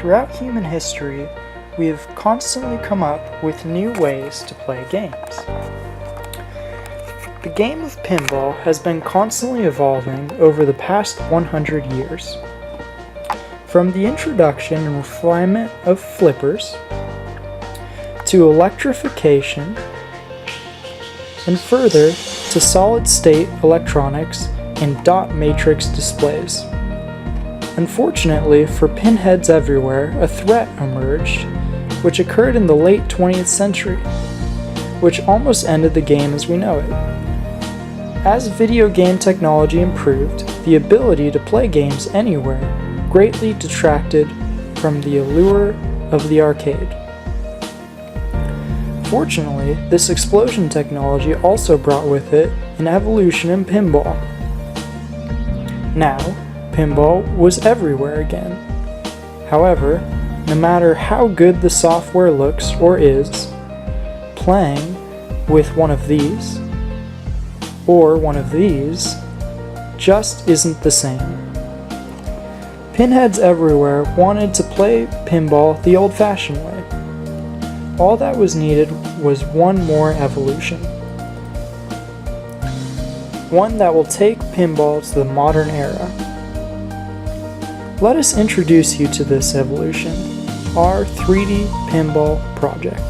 Throughout human history, we have constantly come up with new ways to play games. The game of pinball has been constantly evolving over the past 100 years. From the introduction and refinement of flippers, to electrification, and further to solid-state electronics and dot matrix displays. Unfortunately for pinheads everywhere, a threat emerged, which occurred in the late 20th century, which almost ended the game as we know it. As video game technology improved, the ability to play games anywhere greatly detracted from the allure of the arcade. Fortunately, this explosion technology also brought with it an evolution in pinball. Now, pinball was everywhere again. However, no matter how good the software looks or is, playing with one of these or one of these just isn't the same. Pinheads everywhere wanted to play pinball the old-fashioned way. All that was needed was one more evolution. One that will take pinball to the modern era. Let us introduce you to this evolution, our 3D Pinball project.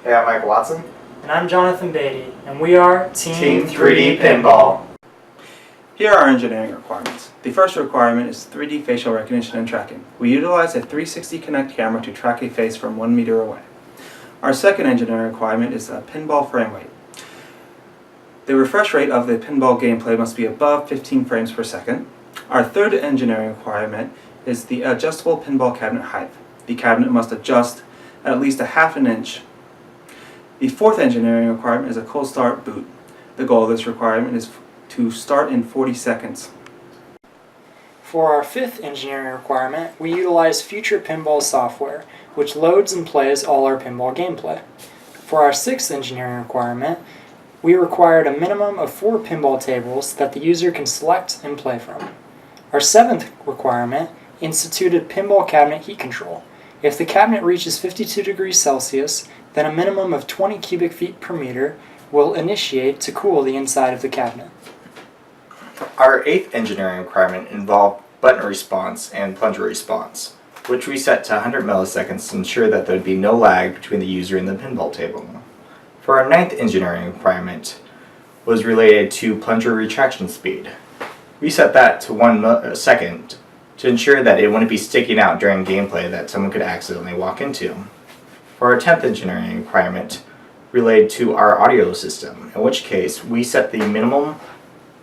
Hey, I'm Mike Watson. And I'm Jonathan Beatty, and we are Team 3D Pinball. Here are our engineering requirements. The first requirement is 3D facial recognition and tracking. We utilize a 360 Connect camera to track a face from 1 meter away. Our second engineering requirement is a pinball frame rate. The refresh rate of the pinball gameplay must be above 15 frames per second. Our third engineering requirement is the adjustable pinball cabinet height. the cabinet must adjust at least a half an inch. The fourth engineering requirement is a cold start boot. The goal of this requirement is to start in 40 seconds. For our fifth engineering requirement, we utilize Future Pinball software, which loads and plays all our pinball gameplay. For our sixth engineering requirement, we required a minimum of 4 pinball tables that the user can select and play from. Our seventh requirement instituted pinball cabinet heat control. If the cabinet reaches 52 degrees Celsius, then a minimum of 20 cubic feet per meter will initiate to cool the inside of the cabinet. Our eighth engineering requirement involved button response and plunger response, which we set to 100 milliseconds to ensure that there would be no lag between the user and the pinball table. For our ninth engineering requirement was related to plunger retraction speed. We set that to 1 second to ensure that it wouldn't be sticking out during gameplay that someone could accidentally walk into. For our 10th engineering requirement related to our audio system, in which case we set the minimum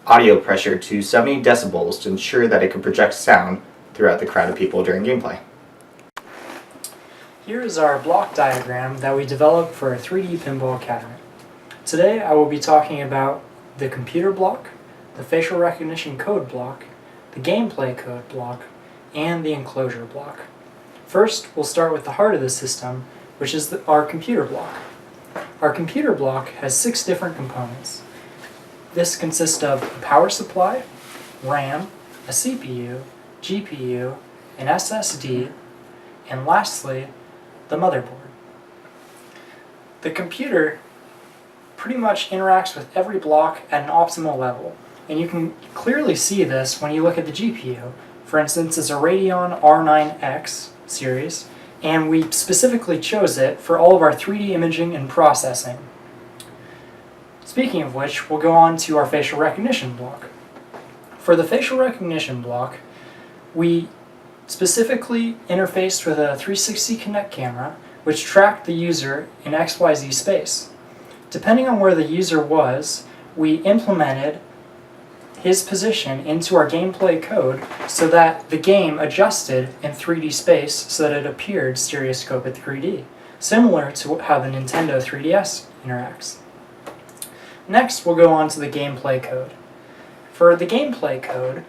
audio pressure to 70 decibels to ensure that it could project sound throughout the crowd of people during gameplay. Here is our block diagram that we developed for a 3D pinball cabinet. Today I will be talking about the computer block, the facial recognition code block, the gameplay code block, and the enclosure block. First, we'll start with the heart of the system, which is our computer block. Our computer block has 6 different components. This consists of a power supply, RAM, a CPU, GPU, an SSD, and lastly, the motherboard. The computer pretty much interacts with every block at an optimal level, and you can clearly see this when you look at the GPU. For instance, it's a Radeon R9X series, and we specifically chose it for all of our 3D imaging and processing. Speaking of which, we'll go on to our facial recognition block. For the facial recognition block, we specifically interfaced with a 360 Connect camera, which tracked the user in XYZ space. Depending on where the user was, we implemented his position into our gameplay code so that the game adjusted in 3D space so that it appeared stereoscopic 3D, similar to how the Nintendo 3DS interacts. Next, we'll go on to the gameplay code. For the gameplay code,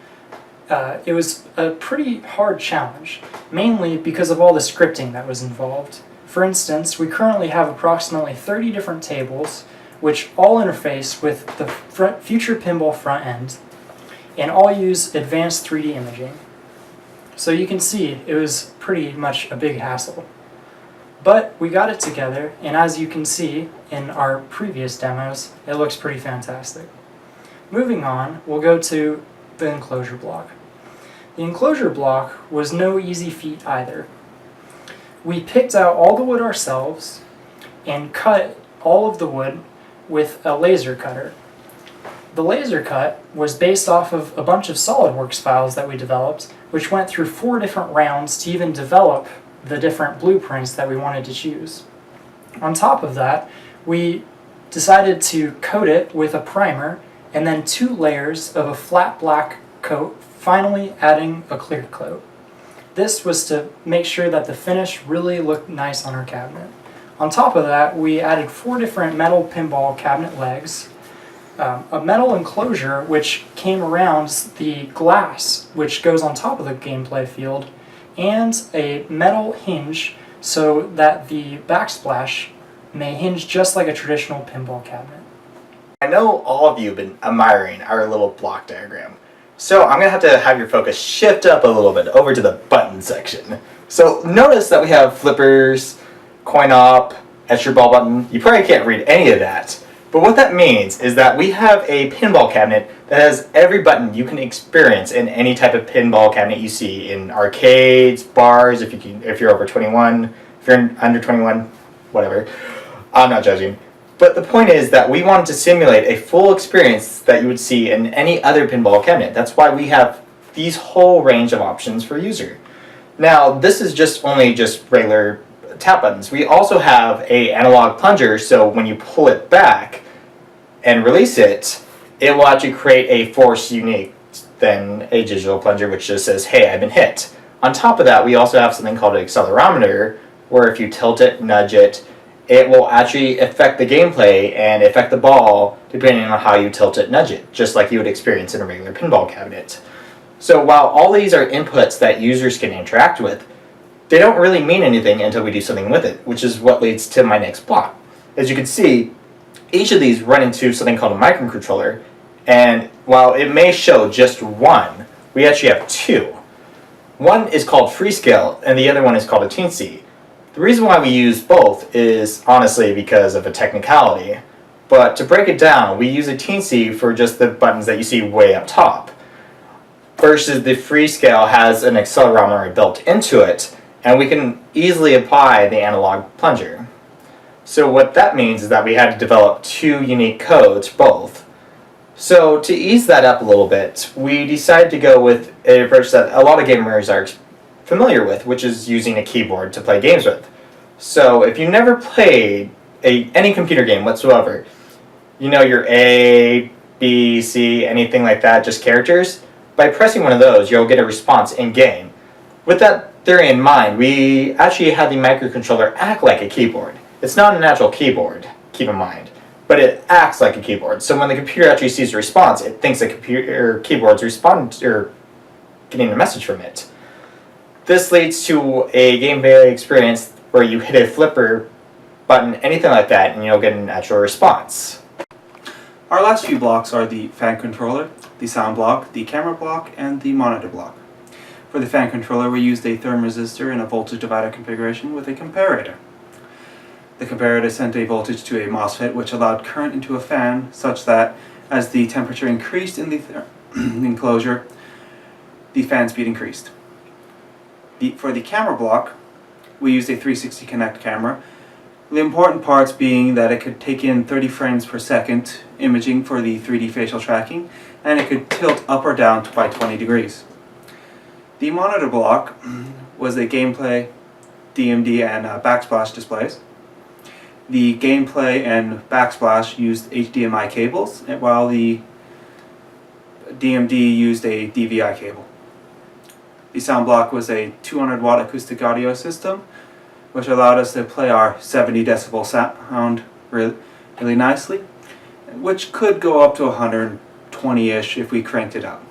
it was a pretty hard challenge, mainly because of all the scripting that was involved. For instance, we currently have approximately 30 different tables, which all interface with the Future Pinball front end, and all use advanced 3D imaging. So you can see it was pretty much a big hassle. But we got it together, and as you can see in our previous demos, it looks pretty fantastic. Moving on, we'll go to the enclosure block. The enclosure block was no easy feat either. We picked out all the wood ourselves and cut all of the wood with a laser cutter. The laser cut was based off of a bunch of SolidWorks files that we developed, which went through 4 different rounds to even develop the different blueprints that we wanted to choose. On top of that, we decided to coat it with a primer and then 2 layers of a flat black coat, finally adding a clear coat. This was to make sure that the finish really looked nice on our cabinet. On top of that, we added 4 different metal pinball cabinet legs, a metal enclosure which came around the glass which goes on top of the gameplay field, and a metal hinge so that the backsplash may hinge just like a traditional pinball cabinet. I know all of you have been admiring our little block diagram, so I'm going to have your focus shift up a little bit over to the button section. So notice that we have flippers, coin op, extra ball button. You probably can't read any of that, but what that means is that we have a pinball cabinet that has every button you can experience in any type of pinball cabinet you see in arcades, bars, if you're over 21, if you're under 21, whatever. I'm not judging. But the point is that we wanted to simulate a full experience that you would see in any other pinball cabinet. That's why we have these whole range of options for user. Now, this is only regular tap buttons. We also have a analog plunger, so when you pull it back and release it, it will actually create a force unique than a digital plunger which just says, hey, I've been hit. On top of that, we also have something called an accelerometer, where if you tilt it, nudge it, it will actually affect the gameplay and affect the ball depending on how you tilt it, nudge it, just like you would experience in a regular pinball cabinet. So while all these are inputs that users can interact with, they don't really mean anything until we do something with it, which is what leads to my next block. As you can see, each of these run into something called a microcontroller, and while it may show just one, we actually have two. One is called Freescale, and the other one is called a teensy. The reason why we use both is honestly because of a technicality, but to break it down, we use a teensy for just the buttons that you see way up top, versus the Freescale has an accelerometer built into it, and we can easily apply the analog plunger. So what that means is that we had to develop two unique codes for both. So to ease that up a little bit, we decided to go with an approach that a lot of gamers are familiar with, which is using a keyboard to play games with. So if you never played any computer game whatsoever, you know your A, B, C, anything like that, just characters, by pressing one of those, you'll get a response in-game. With that theory in mind, we actually had the microcontroller act like a keyboard. It's not a natural keyboard, keep in mind, but it acts like a keyboard. So when the computer actually sees a response, it thinks the keyboard's responding or getting a message from it. This leads to a gameplay experience where you hit a flipper button, anything like that, and you'll get an actual response. Our last few blocks are the fan controller, the sound block, the camera block, and the monitor block. For the fan controller, we used a thermistor in a voltage divider configuration with a comparator. The comparator sent a voltage to a MOSFET which allowed current into a fan such that as the temperature increased in the enclosure, the fan speed increased. For the camera block, we used a 360 Connect camera. The important parts being that it could take in 30 frames per second imaging for the 3D facial tracking, and it could tilt up or down by 20 degrees. The monitor block was a gameplay, DMD, and backsplash displays. The gameplay and backsplash used HDMI cables, while the DMD used a DVI cable. The sound block was a 200 watt acoustic audio system, which allowed us to play our 70 decibel sound really nicely, which could go up to 120-ish if we cranked it up.